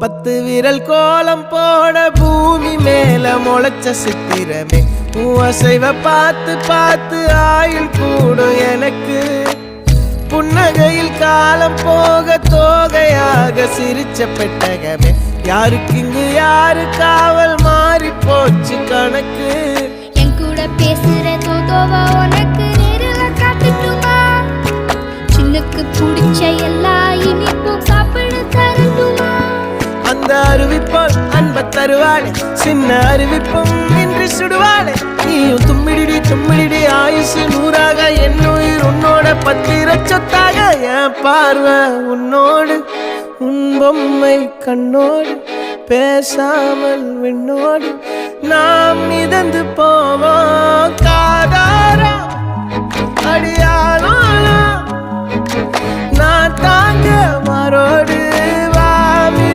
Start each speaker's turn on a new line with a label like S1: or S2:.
S1: 10 விரல் கோலம் போட பூமி மேல முளைச்ச சித்திரமே அசைவ பார்த்து பார்த்து ஆயுள் கூடும் எனக்கு புன்னகையில் காலம் போக தோகையாக சிரிச்ச பெட்டகமே யாருக்கு இங்கு யாரு காவல் மாறி போச்சு கணக்கு
S2: என் கூட பேசுற தோதோவா உனக்கு நேரில் காட்டுட்டுமா சின்னுக்கு பிடிச்ச எல்லா இனிப்பும் சாப்பிட தரட்டுமா
S1: அந்த அறிவிப்பால் அன்ப தருவாளே சின்ன அறிவிப்பும் இன்று சுடுவாளே நீயும் தும்மிடி ஆயுசு 100ஆக என் உயிர் உன்னோட 10 சொத்தாக என் பார்வை உன்னோடு உன் பொம்மை கண்ணோடு பேசாமல் விண்ணோடு நாம் மிதந்து போவோம் காதாரா அடியாளோ நான் தாங்க மாறோடு